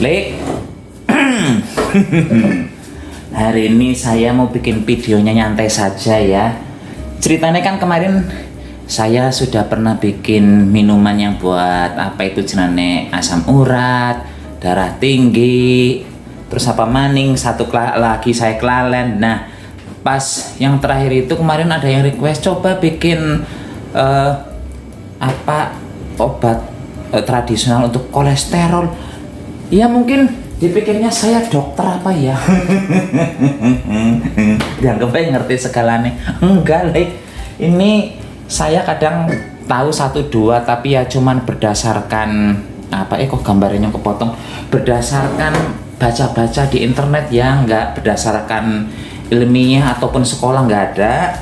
Lek, hari ini saya mau bikin videonya nyantai saja ya. Ceritanya kan kemarin saya sudah pernah bikin minuman yang buat apa itu jenenge asam urat, darah tinggi, terus apa maning, lagi saya kelalen. Nah, pas yang terakhir itu kemarin ada yang request coba bikin obat tradisional untuk kolesterol. Ya mungkin dipikirnya saya dokter apa ya. Dianggap ngerti segalanya. Enggak, Lek. Ini saya kadang tahu 1-2 tapi ya cuman berdasarkan kok gambarnya kepotong, berdasarkan baca-baca di internet ya, nggak berdasarkan ilmiah ataupun sekolah, nggak ada.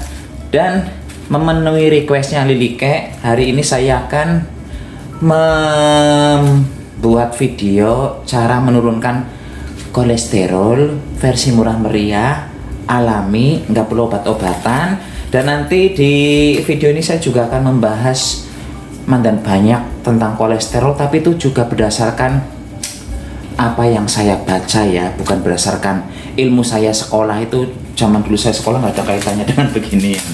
Dan memenuhi requestnya Lilike, hari ini saya akan membuat video cara menurunkan kolesterol versi murah meriah, alami, nggak perlu obat-obatan. Dan nanti di video ini saya juga akan membahas mandan banyak tentang kolesterol, tapi itu juga berdasarkan apa yang saya baca ya, bukan berdasarkan ilmu saya sekolah. Itu zaman dulu saya sekolah nggak ada kaitannya dengan beginian.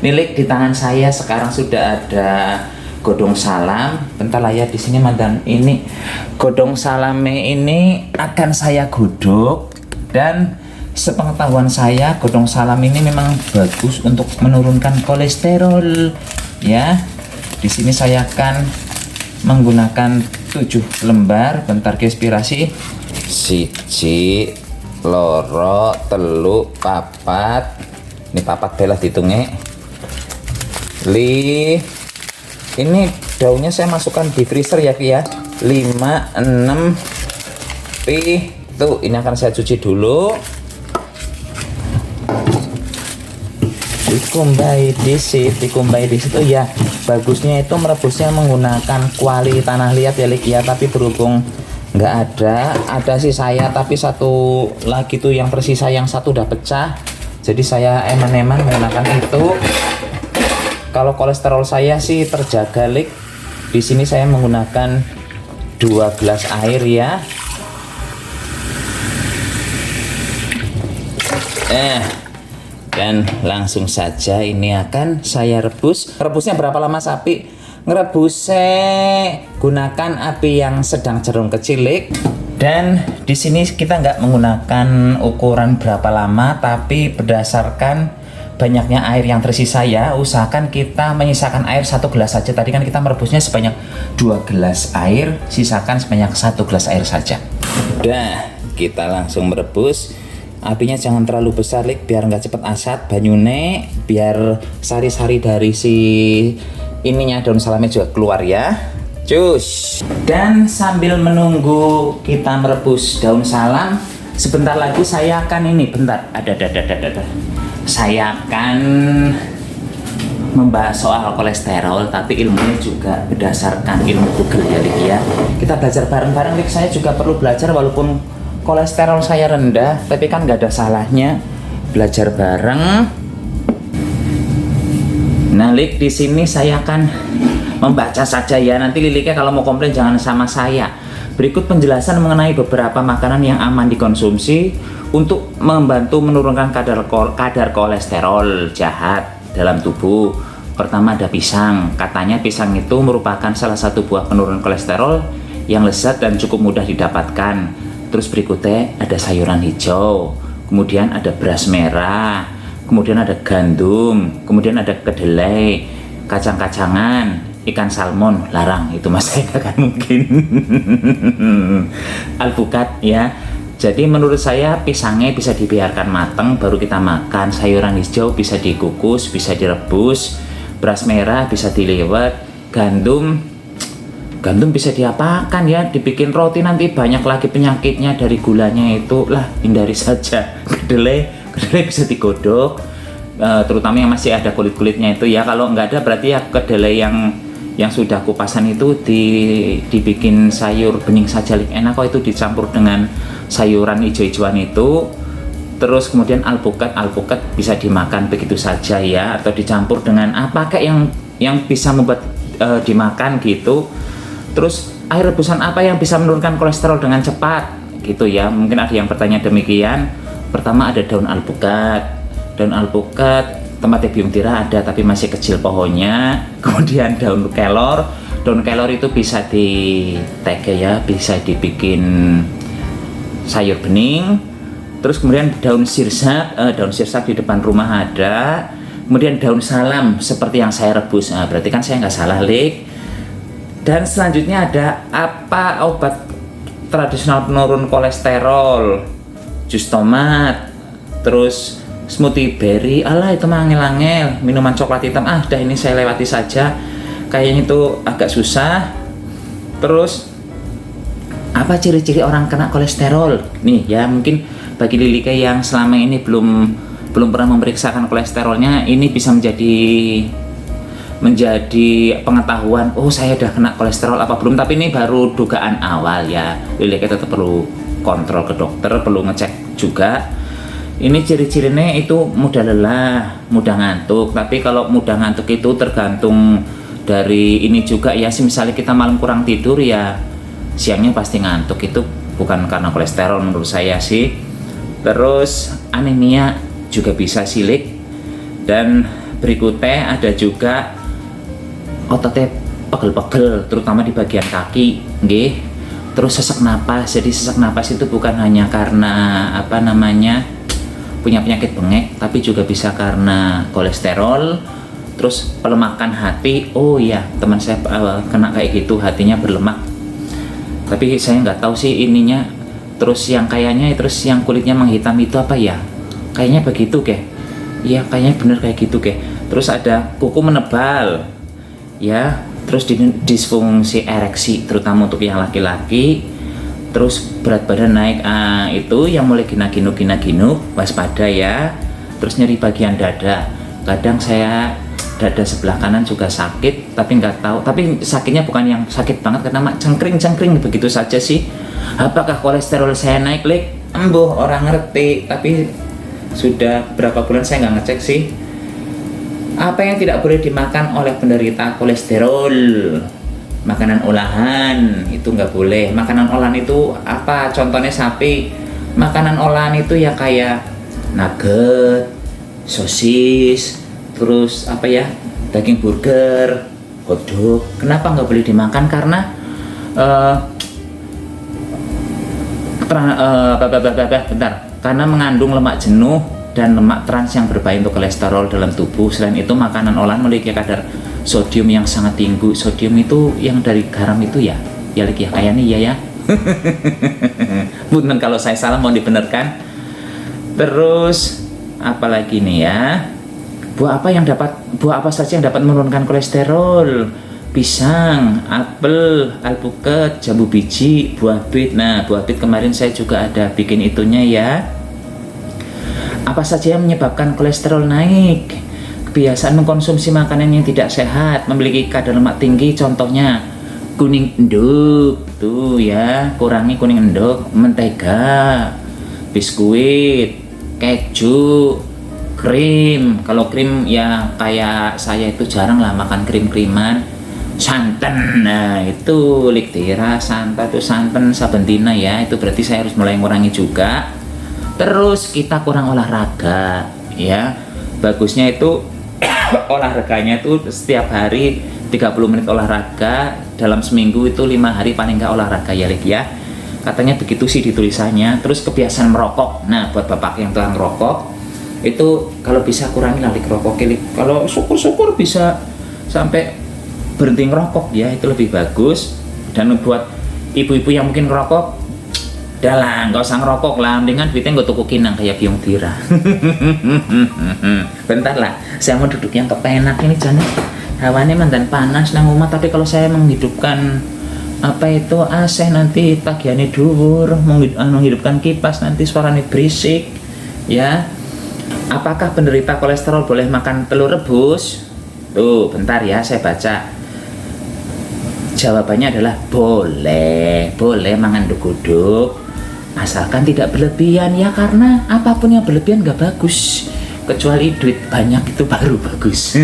Nih, Lek, di tangan saya sekarang sudah ada godong salam. Bentar lah ya, di sini mandan ini godong salamnya ini akan saya godok. Dan sepengetahuan saya godong salam ini memang bagus untuk menurunkan kolesterol ya. Di sini saya akan menggunakan 7 lembar. Bentar ke inspirasi. Siji, loro, telu, papat. Ini papat belah ditungnya. Ini daunnya saya masukkan di freezer ya, 5, 6, tuh ini akan saya cuci dulu. Dikumbai di situ ya. Bagusnya itu merebusnya menggunakan kuali tanah liat ya, Lik ya. Tapi berhubung nggak ada sih saya, tapi satu lagi tuh yang tersisa, yang satu udah pecah. Jadi saya eman-eman menggunakan itu. Kalau kolesterol saya sih terjaga, Lik. Di sini saya menggunakan 2 gelas air ya. Dan langsung saja ini akan saya rebus. Rebusnya berapa lama, Sapi? Ngerebusnya gunakan api yang sedang cenderung kecil, Lik. Dan di sini kita nggak menggunakan ukuran berapa lama, tapi berdasarkan banyaknya air yang tersisa ya. Usahakan kita menyisakan air 1 gelas saja. Tadi kan kita merebusnya sebanyak 2 gelas air, sisakan sebanyak 1 gelas air saja. Udah, kita langsung merebus. Apinya jangan terlalu besar, Lik, biar nggak cepet asat banyune, biar sari-sari dari si ininya daun salamnya juga keluar ya. Cus. Dan sambil menunggu kita merebus daun salam, sebentar lagi saya akan saya akan membahas soal kolesterol, tapi ilmunya juga berdasarkan ilmu Google ya, Lik ya. Kita belajar bareng-bareng, Lik. Saya juga perlu belajar walaupun kolesterol saya rendah, tapi kan nggak ada salahnya belajar bareng. Nah, Lik, di sini saya akan membaca saja ya. Nanti Liliknya kalau mau komplain jangan sama saya. Berikut penjelasan mengenai beberapa makanan yang aman dikonsumsi untuk membantu menurunkan kadar kolesterol jahat dalam tubuh. Pertama ada pisang. Katanya pisang itu merupakan salah satu buah penurun kolesterol yang lezat dan cukup mudah didapatkan. Terus berikutnya ada sayuran hijau, kemudian ada beras merah, kemudian ada gandum, kemudian ada kedelai, kacang-kacangan, ikan salmon, larang itu Mas kan mungkin. Alpukat ya. Jadi menurut saya pisangnya bisa dibiarkan matang baru kita makan, sayuran hijau bisa dikukus, bisa direbus, beras merah bisa dilewat, gandum bisa diapakan ya, dibikin roti nanti banyak lagi penyakitnya dari gulanya itu lah, hindari saja. Kedelai bisa digodok, terutama yang masih ada kulit-kulitnya itu ya. Kalau nggak ada berarti ya kedelai yang sudah kupasan itu dibikin sayur bening saja, Lik. Enak kok itu dicampur dengan sayuran hijau-hijauan itu. Terus kemudian alpukat bisa dimakan begitu saja ya, atau dicampur dengan apa kayak yang bisa membuat dimakan gitu. Terus air rebusan apa yang bisa menurunkan kolesterol dengan cepat? Gitu ya, mungkin ada yang bertanya demikian. Pertama ada daun alpukat. Daun alpukat tempatnya biung tira ada tapi masih kecil pohonnya. Kemudian daun kelor. Daun kelor itu bisa ditege ya, bisa dibikin sayur bening. Terus kemudian daun sirsak di depan rumah ada. Kemudian daun salam seperti yang saya rebus. Nah, berarti kan saya nggak salah, Lik. Dan selanjutnya ada apa obat tradisional penurun kolesterol? Jus tomat, terus smoothie berry. Alah itu mah angel-angel. Minuman coklat hitam. Dah ini saya lewati saja. Kayaknya itu agak susah. Terus apa ciri-ciri orang kena kolesterol? Nih ya, mungkin bagi Lilike yang selama ini belum pernah memeriksakan kolesterolnya, ini bisa menjadi pengetahuan. Oh, saya udah kena kolesterol apa belum? Tapi ini baru dugaan awal ya. Lilike tetap perlu kontrol ke dokter, perlu ngecek juga. Ini ciri-cirinya itu mudah lelah, mudah ngantuk. Tapi kalau mudah ngantuk itu tergantung dari ini juga ya. Misalnya kita malam kurang tidur ya, siangnya pasti ngantuk. Itu bukan karena kolesterol menurut saya sih. Terus anemia juga bisa silik. Dan berikutnya ada juga ototnya pegel-pegel, terutama di bagian kaki, nggih. Terus sesak napas. Jadi sesak napas itu bukan hanya karena punya penyakit bengek, tapi juga bisa karena kolesterol. Terus pelemakan hati. Oh iya, teman saya kena kayak gitu, hatinya berlemak. Tapi saya nggak tahu sih ininya. Terus yang kulitnya menghitam itu apa ya? Kayaknya begitu kek. Iya, kayaknya bener kayak gitu kek. Terus ada kuku menebal. Ya, terus disfungsi ereksi terutama untuk yang laki-laki. Terus berat badan naik, itu yang mulai gina-ginuk, waspada ya. Terus nyeri bagian dada. Kadang saya dada sebelah kanan juga sakit, tapi nggak tahu. Tapi sakitnya bukan yang sakit banget karena cengkring begitu saja sih. Apakah kolesterol saya naik, Lik? Embuh, orang ngerti. Tapi sudah berapa bulan saya nggak ngecek sih. Apa yang tidak boleh dimakan oleh penderita kolesterol? Makanan olahan itu nggak boleh. Makanan olahan itu apa? Contohnya sapi. Makanan olahan itu ya kayak nugget, sosis, terus daging burger, hotdog. Kenapa nggak boleh dimakan? Karena karena mengandung lemak jenuh dan lemak trans yang berbahaya untuk kolesterol dalam tubuh. Selain itu, makanan olahan memiliki kadar sodium yang sangat tinggi. Sodium itu yang dari garam itu ya Lik ya, kayaknya ya. Punten kalau saya salah, mau dibenarkan. Terus apalagi nih ya? Buah apa saja yang dapat menurunkan kolesterol? Pisang, apel, alpukat, jambu biji, buah bit. Nah, buah bit kemarin saya juga ada bikin itunya ya. Apa saja yang menyebabkan kolesterol naik? Kebiasaan mengkonsumsi makanan yang tidak sehat, memiliki kadar lemak tinggi, contohnya kuning endog, tuh ya, kurangi kuning endog, mentega, biskuit, keju, krim. Kalau krim ya kayak saya itu jarang lah makan krim-kriman. Santan, nah itu Lik Tira, santan sabentina ya, itu berarti saya harus mulai ngurangi juga. Terus kita kurang olahraga ya. Bagusnya itu olahraganya itu setiap hari 30 menit olahraga, dalam seminggu itu 5 hari paling nggak olahraga ya Lik ya. Katanya begitu sih di tulisannya. Terus kebiasaan merokok. Nah, buat bapak yang telah merokok itu kalau bisa kurangi lah Lik rokok Lik. Kalau syukur bisa sampai berhenti ngerokok ya, itu lebih bagus. Dan buat ibu-ibu yang mungkin ngerokok, udah lah nggak usah ngerokok lah, mendingan duitnya nggak tuku kinang kayak biung tira. Bentar lah, saya mau duduk yang kepenak ini, jangan hawanya mandan panas nang rumah. Tapi kalau saya menghidupkan AC nanti tagihannya dhuwur, menghidupkan kipas nanti suaranya berisik ya. Apakah penderita kolesterol boleh makan telur rebus? Tuh bentar ya, saya baca. Jawabannya adalah boleh mangan duguduk, asalkan tidak berlebihan ya, karena apapun yang berlebihan nggak bagus, kecuali duit banyak itu baru bagus.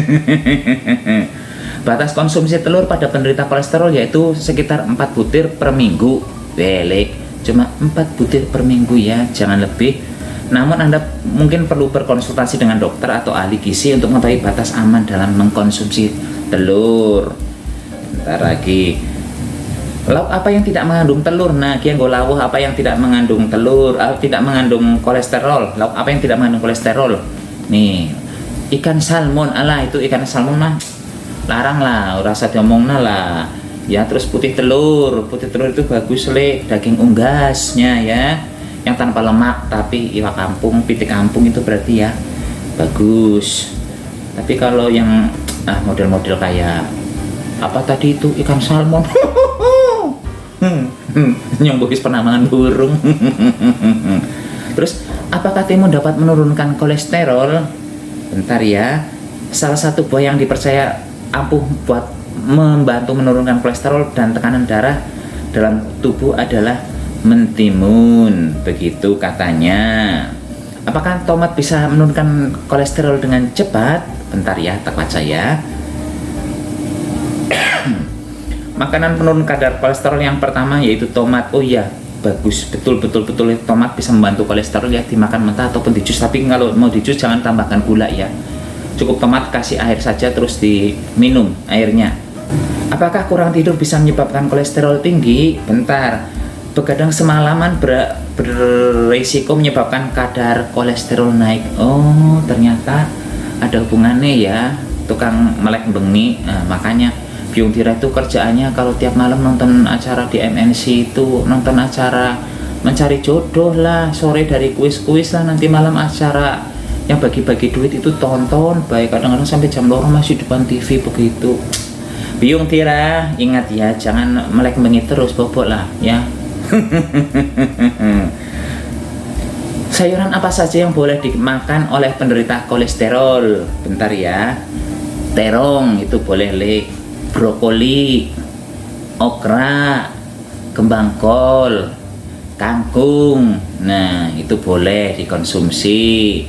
Batas konsumsi telur pada penderita kolesterol yaitu sekitar 4 butir per minggu. Belik, cuma 4 butir per minggu ya, jangan lebih. Namun Anda mungkin perlu berkonsultasi dengan dokter atau ahli gizi untuk mengetahui batas aman dalam mengkonsumsi telur. Bentar lagi. Lauk apa yang tidak mengandung telur? Nah, kian go lawuh apa yang tidak mengandung telur, tidak mengandung kolesterol. Lauk apa yang tidak mengandung kolesterol? Nih, ikan salmon. Alah, itu ikan salmon mah larang lah, rasa diomongna lah. Ya, terus putih telur itu bagus lek, daging unggasnya ya, yang tanpa lemak, tapi iwak kampung, pitik kampung itu berarti ya bagus. Tapi kalau yang model-model kayak apa tadi itu ikan salmon, yang bagus penambangan burung. Terus apakah timun dapat menurunkan kolesterol? Bentar ya, salah satu buah yang dipercaya ampuh buat membantu menurunkan kolesterol dan tekanan darah dalam tubuh adalah mentimun, begitu katanya. Apakah tomat bisa menurunkan kolesterol dengan cepat? Bentar ya, tak baca ya. Makanan penurun kadar kolesterol yang pertama yaitu tomat. Oh iya, bagus, betul tomat bisa membantu kolesterol ya, dimakan mentah ataupun di jus. Tapi kalau mau di jus jangan tambahkan gula ya. Cukup tomat kasih air saja terus diminum airnya. Apakah kurang tidur bisa menyebabkan kolesterol tinggi? Bentar. Begadang semalaman berisiko menyebabkan kadar kolesterol naik. Oh, ternyata ada hubungannya ya. Tukang melek bengi. Nah, makanya Byung Tira itu kerjaannya kalau tiap malam nonton acara di MNC itu, nonton acara mencari jodoh lah, sore dari kuis-kuis lah, nanti malam acara yang bagi-bagi duit itu tonton, baik kadang-kadang sampai jam 2 masih depan TV begitu. Byung Tira, ingat ya, jangan melek bengi terus, bobok lah ya. Sayuran apa saja yang boleh dimakan oleh penderita kolesterol? Bentar ya. Terong itu boleh lek, brokoli, okra, kembang kol, kangkung. Nah, itu boleh dikonsumsi,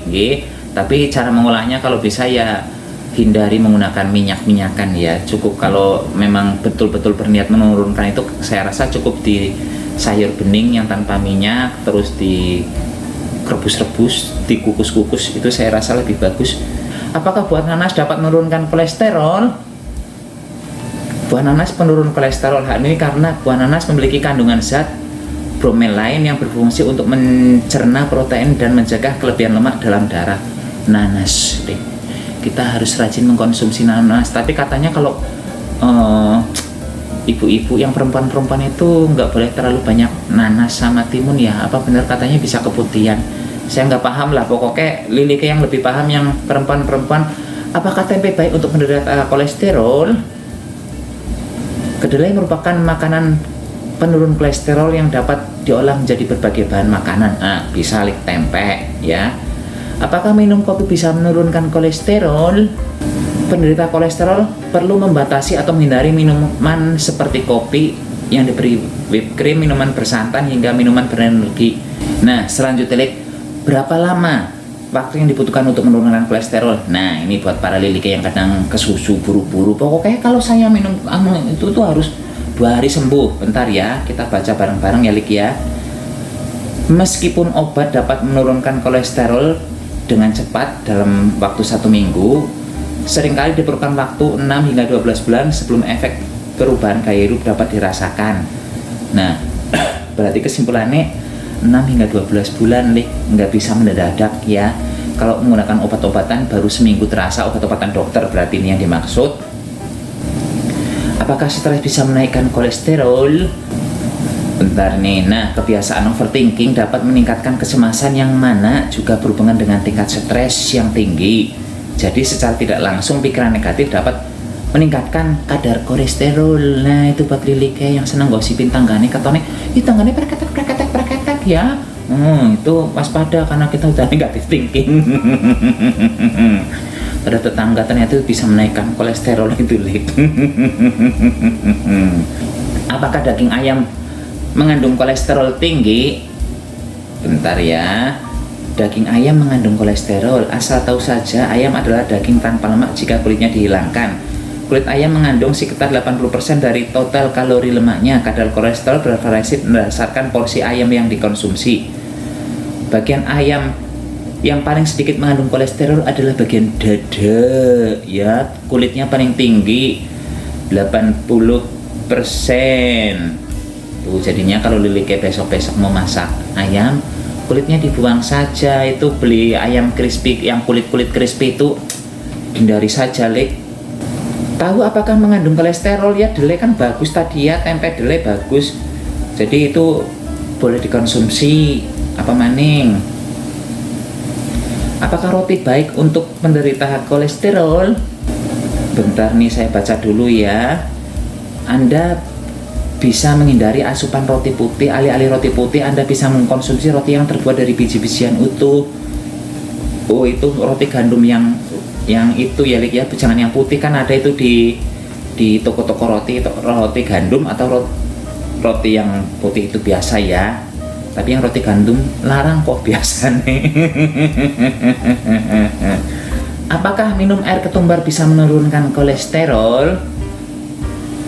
okay? Tapi cara mengolahnya kalau bisa ya hindari menggunakan minyak-minyakan ya. Cukup kalau memang betul-betul berniat menurunkan itu, saya rasa cukup di sayur bening yang tanpa minyak, terus direbus-rebus, dikukus-kukus, itu saya rasa lebih bagus. Apakah buah nanas dapat menurunkan kolesterol? Buah nanas penurun kolesterol. Hal ini karena buah nanas memiliki kandungan zat bromelain yang berfungsi untuk mencerna protein dan menjaga kelebihan lemak dalam darah. Nanas, kita harus rajin mengkonsumsi nanas. Tapi katanya kalau ibu-ibu yang perempuan itu nggak boleh terlalu banyak nanas sama timun ya. Apa benar katanya bisa keputihan? Saya nggak paham lah. Pokoknya Lilike yang lebih paham, yang perempuan-perempuan. Apakah tempe baik untuk penderita kolesterol? Kedelai merupakan makanan penurun kolesterol yang dapat diolah menjadi berbagai bahan makanan. Bisa tempe ya. Apakah minum kopi bisa menurunkan kolesterol? Penderita kolesterol perlu membatasi atau menghindari minuman seperti kopi yang diberi whipped cream, minuman bersantan hingga minuman berenergi. Nah, selanjutnya berapa lama waktu yang dibutuhkan untuk menurunkan kolesterol? Nah, ini buat para lilike yang kadang kesusu buru-buru. Pokoknya kalau saya minum itu tuh harus 2 hari sembuh. Bentar ya, kita baca bareng-bareng ya Lik ya. Meskipun obat dapat menurunkan kolesterol dengan cepat dalam waktu 1 minggu, seringkali diperlukan waktu 6 hingga 12 bulan sebelum efek perubahan gaya hidup dapat dirasakan. Nah, berarti kesimpulannya 6 hingga 12 bulan Lik, nggak bisa mendadak ya. Kalau menggunakan obat-obatan baru seminggu terasa, obat-obatan dokter berarti ini yang dimaksud. Apakah stres bisa menaikkan kolesterol? Bentar nih. Nah, kebiasaan overthinking dapat meningkatkan kecemasan yang mana juga berhubungan dengan tingkat stres yang tinggi. Jadi secara tidak langsung pikiran negatif dapat meningkatkan kadar kolesterol. Nah, itu buat lilike yang seneng gosipin tanggane, katanya tanggane preketek ya. Itu waspada karena kita udah negatif thinking. Pada tetangga ternyata bisa menaikkan kolesterol itu. Apakah daging ayam mengandung kolesterol tinggi? Bentar ya. Daging ayam mengandung kolesterol. Asal tahu saja, ayam adalah daging tanpa lemak jika kulitnya dihilangkan. Kulit ayam mengandung sekitar 80% dari total kalori lemaknya. Kadar kolesterol bervariasi berdasarkan porsi ayam yang dikonsumsi. Bagian ayam yang paling sedikit mengandung kolesterol adalah bagian dada, ya, kulitnya paling tinggi 80%. Tuh, jadinya kalau Lilike besok-besok mau masak ayam, kulitnya dibuang saja. Itu beli ayam crispy yang kulit-kulit crispy itu hindari saja, Lik. Tahu apakah mengandung kolesterol? Ya, delai kan bagus tadi ya, tempe delai bagus. Jadi itu boleh dikonsumsi. Apa maning? Apakah roti baik untuk penderita kolesterol? Bentar nih, saya baca dulu ya. Anda bisa menghindari asupan roti putih. Alih-alih roti putih, Anda bisa mengkonsumsi roti yang terbuat dari biji-bijian utuh. Oh, itu roti gandum yang itu ya, Lik, ya. Jangan yang putih, kan ada itu di toko-toko roti gandum atau roti yang putih itu biasa ya. Tapi yang roti gandum larang kok biasa nih. Apakah minum air ketumbar bisa menurunkan kolesterol?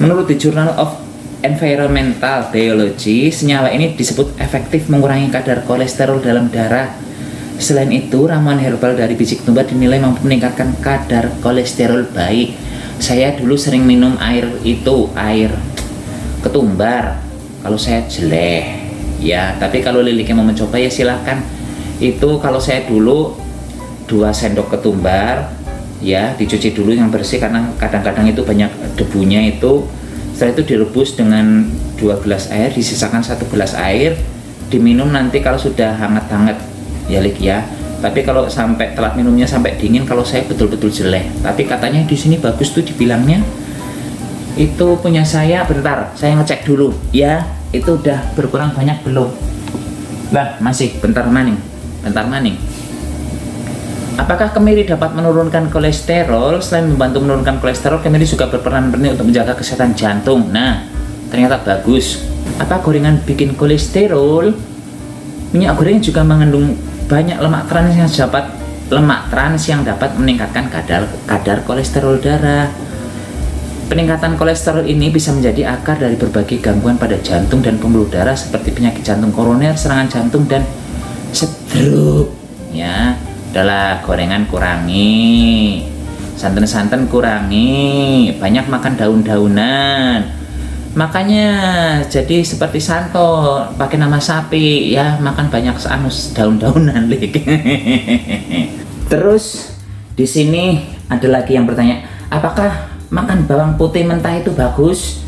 Menurut The Journal of Environmental Biology, senyawa ini disebut efektif mengurangi kadar kolesterol dalam darah. Selain itu, ramuan herbal dari biji ketumbar dinilai mampu meningkatkan kadar kolesterol baik. Saya dulu sering minum air ketumbar kalau saya jelek ya, tapi kalau Lilike mau mencoba ya silahkan. Itu kalau saya dulu 2 sendok ketumbar ya, dicuci dulu yang bersih karena kadang-kadang itu banyak debunya itu. Setelah itu direbus dengan 2 gelas air, disisakan 1 gelas air, diminum nanti kalau sudah hangat-hangat ya, Lik, ya. Tapi kalau sampai telat minumnya sampai dingin, kalau saya betul-betul jelek. Tapi katanya di sini bagus tuh dibilangnya. Itu punya saya, bentar saya ngecek dulu ya. Itu udah berkurang banyak belum? Lah, masih. Bentar maning. Apakah kemiri dapat menurunkan kolesterol? Selain membantu menurunkan kolesterol, kemiri juga berperan penting untuk menjaga kesehatan jantung. Nah, ternyata bagus. Apa gorengan bikin kolesterol? Minyak goreng juga mengandung banyak lemak trans yang dapat meningkatkan kadar kolesterol darah. Peningkatan kolesterol ini bisa menjadi akar dari berbagai gangguan pada jantung dan pembuluh darah seperti penyakit jantung koroner, serangan jantung, dan stroke. Ya, adalah gorengan kurangi, santan-santan kurangi, banyak makan daun-daunan. Makanya jadi seperti Santo pakai nama sapi ya, makan banyak daun-daunan, Lik. Terus di sini ada lagi yang bertanya, apakah makan bawang putih mentah itu bagus?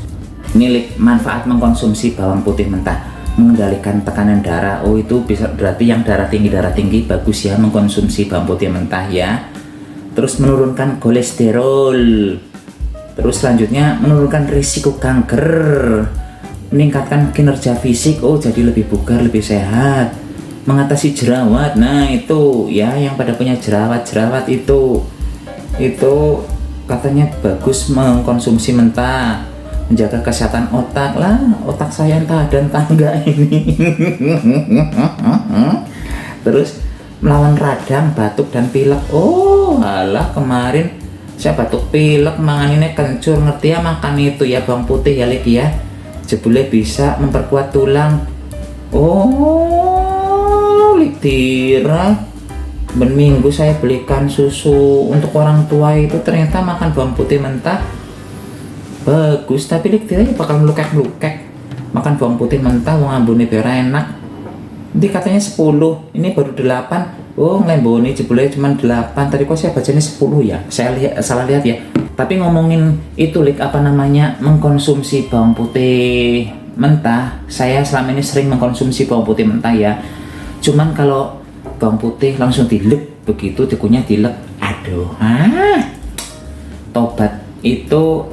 Ini, Lik, manfaat mengkonsumsi bawang putih mentah: mengendalikan tekanan darah. Oh, itu bisa berarti yang darah tinggi bagus ya mengkonsumsi bawang putih mentah ya. Terus menurunkan kolesterol. Terus selanjutnya menurunkan risiko kanker, meningkatkan kinerja fisik. Oh, jadi lebih bugar, lebih sehat, mengatasi jerawat. Nah, itu ya yang pada punya jerawat itu katanya bagus mengkonsumsi mentah. Menjaga kesehatan otak. Lah, otak saya entah dan tangga ini. Terus melawan radang, batuk, dan pilek. Oh, alah, kemarin saya batuk pilek, mangan ini kencur, ngerti ya makan itu ya bawang putih ya, Lik, ya. Jebule bisa memperkuat tulang. Oh, Lik, tira berminggu saya belikan susu untuk orang tua itu, ternyata makan bawang putih mentah bagus. Tapi Lik, tira bakal melukek makan bawang putih mentah, wong ambune biar enak. Nanti katanya 10, ini baru 8. Oh, ngelemboni jebule cuma 8. Tadi kok saya bacanya 10 ya? Saya salah lihat ya. Tapi ngomongin itu, Lik, apa namanya, mengkonsumsi bawang putih mentah. Saya selama ini sering mengkonsumsi bawang putih mentah ya. Cuman kalau bawang putih langsung dilek begitu, dikunyah dilek. Aduh, tobat itu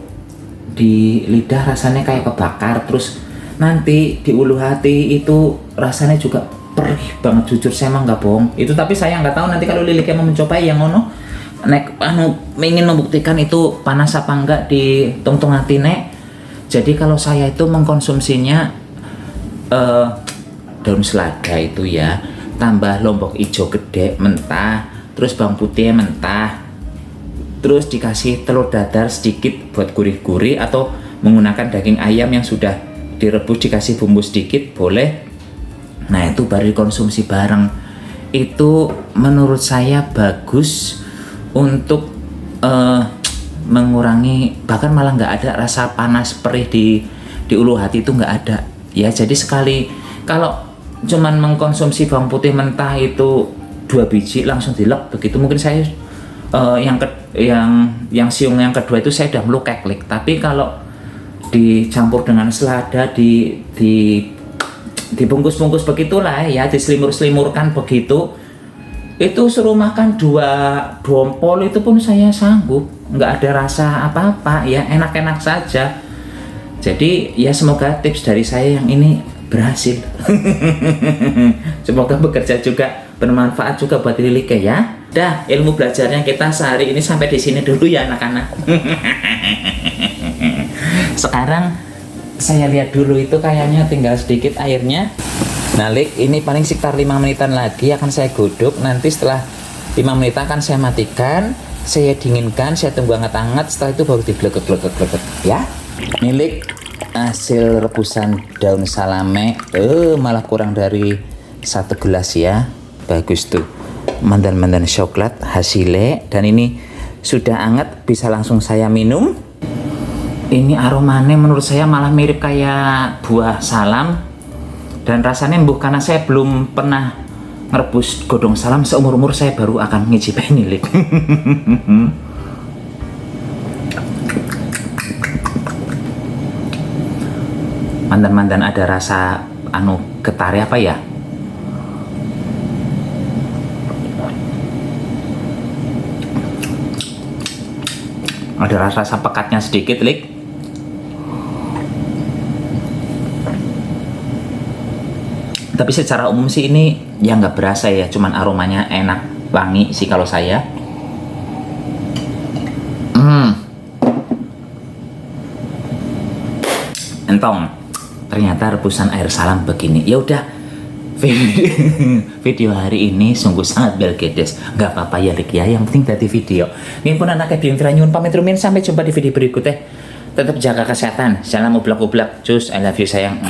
di lidah rasanya kayak kebakar. Terus nanti di ulu hati itu rasanya juga perih banget, jujur saya emang nggak bohong itu. Tapi saya nggak tahu nanti kalau Lilike mau mencoba yang ngono ingin membuktikan itu panas apa enggak di tungtung hati nek. Jadi kalau saya itu mengkonsumsinya daun selada itu ya, tambah lombok ijo gede mentah, terus bawang putih mentah, terus dikasih telur dadar sedikit buat gurih-gurih, atau menggunakan daging ayam yang sudah direbus dikasih bumbu sedikit boleh. Nah itu baru dikonsumsi bareng. Itu menurut saya bagus untuk mengurangi, bahkan malah nggak ada rasa panas perih di ulu hati, itu nggak ada ya. Jadi sekali kalau cuman mengkonsumsi bawang putih mentah itu 2 biji langsung dilek begitu, mungkin saya yang siung yang kedua itu saya udah melukek-lik. Tapi kalau dicampur dengan selada, dibungkus-bungkus begitulah ya, diselimur-selimurkan begitu, itu suruh makan 2 dompol itu pun saya sanggup, nggak ada rasa apa-apa ya, enak-enak saja. Jadi ya semoga tips dari saya yang ini berhasil. Semoga bekerja juga, bermanfaat juga buat Lilike ya. Dah, ilmu belajarnya kita sehari ini sampai di sini dulu ya anak-anak. Sekarang saya lihat dulu, itu kayaknya tinggal sedikit airnya. Nah Lik, ini paling sekitar 5 menitan lagi akan saya godok. Nanti setelah 5 menit akan saya matikan, saya dinginkan, saya tunggu hangat-hangat. Setelah itu baru diglegek-glegek ya. Ini Lik, hasil rebusan daun salame. Malah kurang dari 1 gelas ya. Bagus tuh, mandan-mandan coklat hasilnya. Dan ini sudah hangat, bisa langsung saya minum. Ini aromanya menurut saya malah mirip kayak buah salam. Dan rasanya karena saya belum pernah ngerebus godong salam seumur-umur, saya baru akan ngicipin ini. Mandan-mandan ada rasa getari apa ya? Ada rasa pekatnya sedikit, Lik. Tapi secara umum sih ini ya nggak berasa ya, cuman aromanya enak, wangi sih kalau saya. Entong, ternyata rebusan air salam begini. Ya udah, video hari ini sungguh sangat belgedes. Nggak apa-apa ya Lik ya, yang penting dari video. Ini pun anaknya Biung Tiranyun pamit rumin, sampai jumpa di video berikutnya. Tetap jaga kesehatan, jangan ublak-ublak. Cus, I love you sayang.